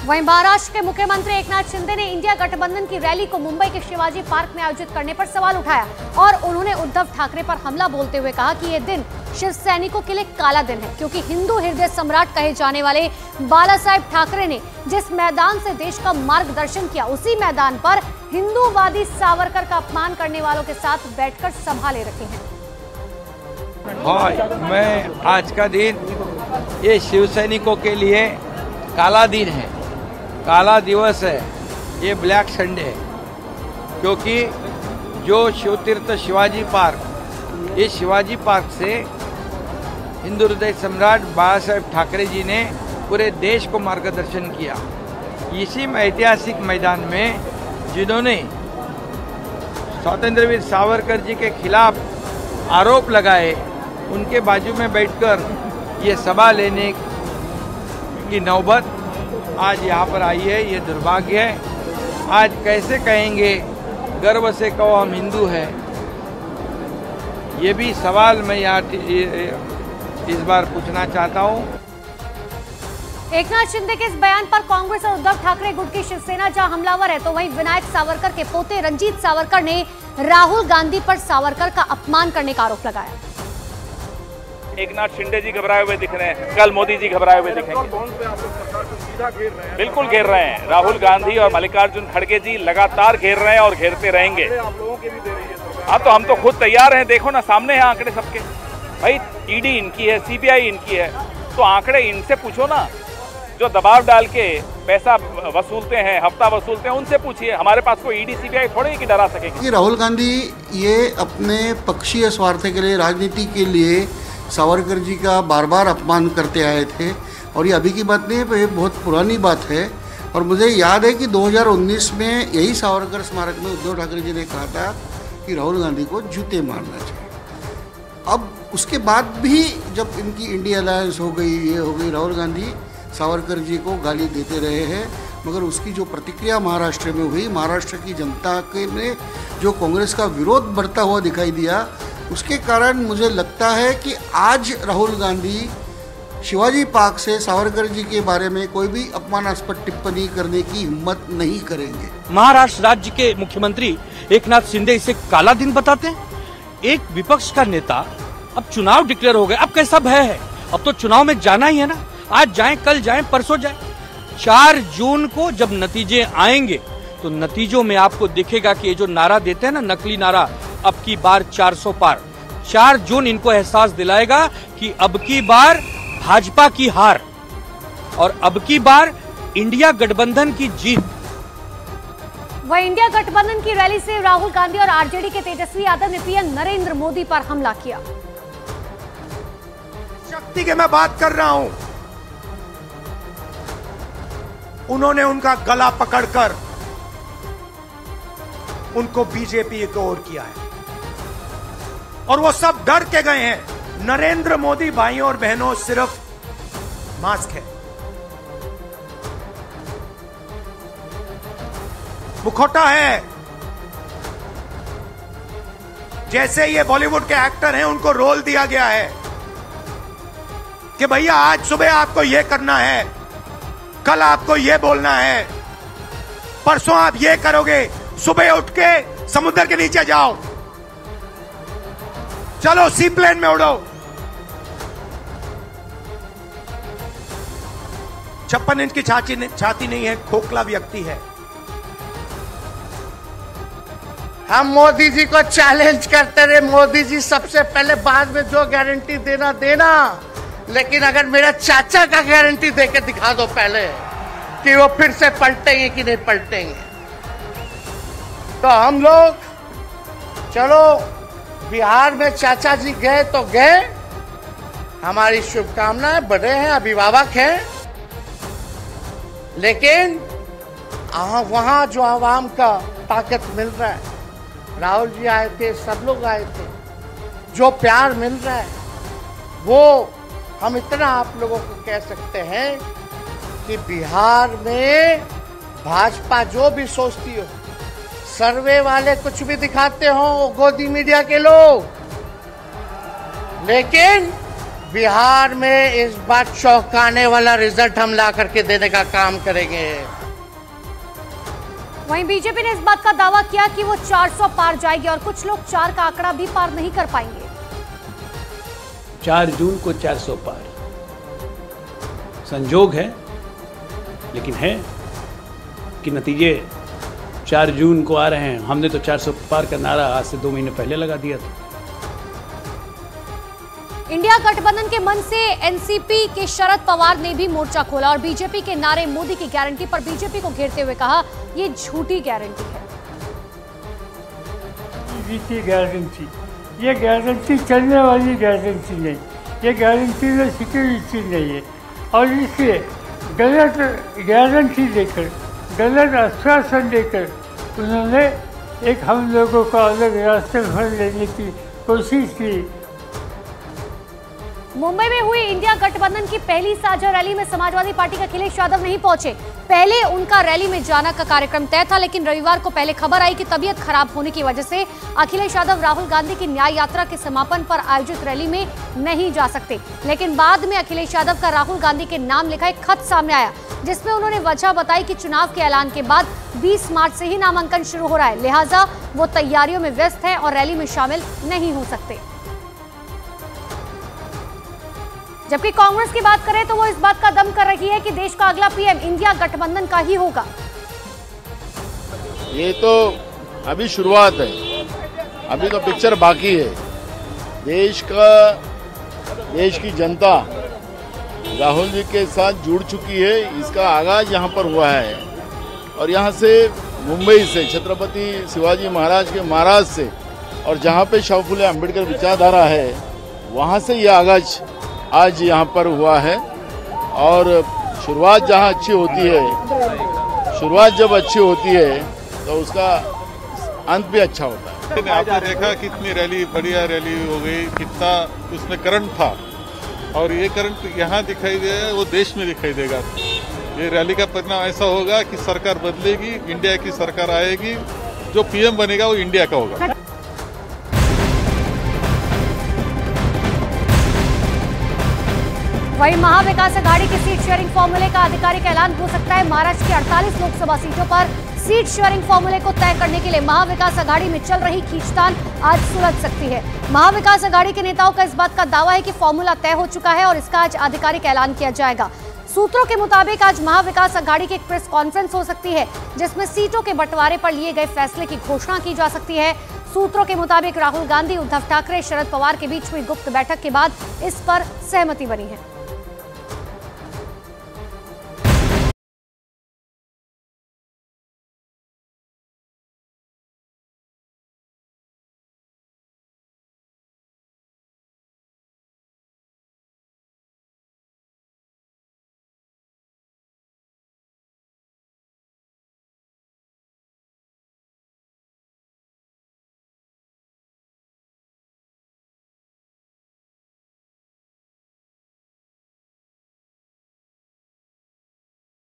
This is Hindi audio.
वहीं महाराष्ट्र के मुख्यमंत्री एकनाथ शिंदे ने इंडिया गठबंधन की रैली को मुंबई के शिवाजी पार्क में आयोजित करने पर सवाल उठाया और उन्होंने उद्धव ठाकरे पर हमला बोलते हुए कहा कि यह दिन शिव सैनिकों के लिए काला दिन है, क्योंकि हिंदू हृदय सम्राट कहे जाने वाले बाला साहेब ठाकरे ने जिस मैदान से देश का मार्गदर्शन किया, उसी मैदान पर हिंदूवादी सावरकर का अपमान करने वालों के साथ बैठकर सभा ले रखे हैं। हाँ, मैं आज का दिन ये शिव सैनिकों के लिए काला दिन है, काला दिवस है, ये ब्लैक संडे है, क्योंकि जो शिव तीर्थ शिवाजी पार्क, ये शिवाजी पार्क से हिंदू हृदय सम्राट बाला साहेब ठाकरे जी ने पूरे देश को मार्गदर्शन किया। इसी ऐतिहासिक मैदान में जिन्होंने स्वतंत्रवीर सावरकर जी के खिलाफ आरोप लगाए, उनके बाजू में बैठकर ये सभा लेने की नौबत आज यहाँ पर आई है। ये दुर्भाग्य है। आज कैसे कहेंगे गर्व से कहो हम हिंदू हैं, ये भी सवाल मैं यहाँ इस बार पूछना चाहता हूँ। एकनाथ शिंदे के इस बयान पर कांग्रेस और उद्धव ठाकरे गुट की शिवसेना जहां हमलावर है, तो वहीं विनायक सावरकर के पोते रंजीत सावरकर ने राहुल गांधी पर सावरकर का अपमान करने का आरोप लगाया। एकनाथ शिंदे जी घबराए हुए दिख रहे हैं, कल मोदी जी घबराए हुए दिखेंगे। बिल्कुल घेर रहे हैं। राहुल गांधी और मल्लिकार्जुन खड़गे जी लगातार घेर रहे हैं और घेरते रहेंगे। हाँ, तो हम तो खुद तैयार हैं। देखो ना, सामने हैं आंकड़े सबके। भाई, ईडी इनकी है, सीबीआई इनकी है, तो आंकड़े इनसे पूछो ना। जो दबाव डाल के पैसा वसूलते हैं, हफ्ता वसूलते हैं, उनसे पूछिए। हमारे पास कोई ईडी सीबीआई थोड़ी कि डरा सकेगी। राहुल गांधी ये अपने पक्षीय स्वार्थ के लिए, राजनीति के लिए सावरकर जी का बार बार अपमान करते आए थे, और ये अभी की बात नहीं है, ये बहुत पुरानी बात है। और मुझे याद है कि 2019 में यही सावरकर स्मारक में उद्धव ठाकरे जी ने कहा था कि राहुल गांधी को जूते मारना चाहिए। अब उसके बाद भी जब इनकी इंडिया अलायंस हो गई, ये हो गई, राहुल गांधी सावरकर जी को गाली देते रहे हैं, मगर उसकी जो प्रतिक्रिया महाराष्ट्र में हुई, महाराष्ट्र की जनता के ने जो कांग्रेस का विरोध बढ़ता हुआ दिखाई दिया, उसके कारण मुझे लगता है कि आज राहुल गांधी शिवाजी पार्क से सावरकर जी के बारे में कोई भी अपमानास्पद टिप्पणी करने की हिम्मत नहीं करेंगे। महाराष्ट्र राज्य के मुख्यमंत्री एकनाथ शिंदे इसे काला दिन बताते हैं। एक विपक्ष का नेता, अब चुनाव डिक्लेयर हो गए, अब कैसा भय है? अब तो चुनाव में जाना ही है ना। आज जाएं, कल जाएं, परसों जाएं। 4 जून को जब नतीजे आएंगे तो नतीजों में आपको दिखेगा कि ये जो नारा देते हैं ना, नकली नारा, अब की बार 400 पार, 4 जून इनको एहसास दिलाएगा कि अब की बार भाजपा की हार और अब की बार इंडिया गठबंधन की जीत। वह इंडिया गठबंधन की रैली से राहुल गांधी और आरजेडी के तेजस्वी यादव ने पीएम नरेंद्र मोदी पर हमला किया। शक्ति की मैं बात कर रहा हूं। उन्होंने उनका गला पकड़कर उनको बीजेपी की ओर किया है, और वो सब डर के गए हैं। नरेंद्र मोदी भाइयों और बहनों सिर्फ मास्क है, मुखौटा है। जैसे ये बॉलीवुड के एक्टर हैं, उनको रोल दिया गया है कि भैया आज सुबह आपको ये करना है, कल आपको ये बोलना है, परसों आप ये करोगे, सुबह उठ के समुद्र के नीचे जाओ, चलो सी प्लेन में उड़ो। 56 इंच की छाती नहीं है, खोखला व्यक्ति है। हम मोदी जी को चैलेंज करते रहे, मोदी जी सबसे पहले, बाद में जो गारंटी देना देना, लेकिन अगर मेरा चाचा का गारंटी देके दिखा दो पहले कि वो फिर से पलटेंगे कि नहीं पलटेंगे, तो हम लोग, चलो बिहार में चाचा जी गए तो गए, हमारी शुभकामनाएं, बड़े हैं, अभिभावक हैं, लेकिन वहां जो आवाम का ताकत मिल रहा है, राहुल जी आए थे, सब लोग आए थे, जो प्यार मिल रहा है, वो हम इतना आप लोगों को कह सकते हैं कि बिहार में भाजपा जो भी सोचती हो, सर्वे वाले कुछ भी दिखाते हो, गोदी मीडिया के लोग, लेकिन बिहार में इस बार चौंकाने वाला रिजल्ट हम ला करके देने का काम करेंगे। वहीं बीजेपी ने इस बात का दावा किया कि वो 400 पार जाएगी और कुछ लोग 4 का आंकड़ा भी पार नहीं कर पाएंगे। 4 जून को 400 पार संजोग है, लेकिन है कि नतीजे 4 जून को आ रहे हैं। हमने तो 400 पार का नारा आज से 2 महीने पहले लगा दिया था। इंडिया गठबंधन के मन से एनसीपी के शरद पवार ने भी मोर्चा खोला और बीजेपी के नारे मोदी की गारंटी पर बीजेपी को घेरते हुए कहा, ये झूठी गारंटी है। की गारंटी, ये गारंटी चलने वाली गारंटी नहीं, ये गारंटी में सिक्योरिटी नहीं है। और इसलिए गलत गारंटी देकर, गलत आश्वासन देकर उन्होंने एक हम लोगों को अलग रास्ते पर लेने की कोशिश की। मुंबई में हुई इंडिया गठबंधन की पहली साझा रैली में समाजवादी पार्टी के अखिलेश यादव नहीं पहुंचे। पहले उनका रैली में जाना का कार्यक्रम तय था, लेकिन रविवार को पहले खबर आई कि तबीयत खराब होने की वजह से अखिलेश यादव राहुल गांधी की न्याय यात्रा के समापन पर आयोजित रैली में नहीं जा सकते। लेकिन बाद में अखिलेश यादव का राहुल गांधी के नाम लिखा एक खत सामने आया, जिसमें उन्होंने वजह बताई कि चुनाव के ऐलान के बाद 20 मार्च से ही नामांकन शुरू हो रहा है, लिहाजा वो तैयारियों में व्यस्त है और रैली में शामिल नहीं हो सकते। जबकि कांग्रेस की बात करें तो वो इस बात का दम कर रही है कि देश का अगला पीएम इंडिया गठबंधन का ही होगा। ये तो अभी शुरुआत है, अभी तो पिक्चर बाकी है। देश की जनता राहुल जी के साथ जुड़ चुकी है, इसका आगाज यहाँ पर हुआ है। और यहाँ से मुंबई से छत्रपति शिवाजी महाराज के महाराज से और जहाँ पे शाहू फुले अम्बेडकर विचारधारा है, वहाँ से ये आगाज आज यहाँ पर हुआ है। और शुरुआत जहाँ अच्छी होती है, शुरुआत जब अच्छी होती है तो उसका अंत भी अच्छा होता है। आपने देखा कितनी रैली, बढ़िया रैली हो गई, कितना उसमें करंट था, और ये करंट यहाँ दिखाई दे, वो देश में दिखाई देगा। ये रैली का परिणाम ऐसा होगा कि सरकार बदलेगी, इंडिया की सरकार आएगी, जो पीएम बनेगा वो इंडिया का होगा। वहीं महाविकास अघाड़ी के सीट शेयरिंग फॉर्मूले का आधिकारिक ऐलान हो सकता है। महाराष्ट्र की 48 लोकसभा सीटों पर सीट शेयरिंग फॉर्मूले को तय करने के लिए महाविकास अघाड़ी में चल रही खींचतान आज सुलझ सकती है। महाविकास अघाड़ी के नेताओं का इस बात का दावा है कि फॉर्मूला तय हो चुका है और इसका आज आधिकारिक ऐलान किया जाएगा। सूत्रों के मुताबिक आज महाविकास अघाड़ी की एक प्रेस कॉन्फ्रेंस हो सकती है, जिसमें सीटों के बंटवारे पर लिए गए फैसले की घोषणा की जा सकती है। सूत्रों के मुताबिक राहुल गांधी, उद्धव ठाकरे, शरद पवार के बीच हुई गुप्त बैठक के बाद इस पर सहमति बनी है।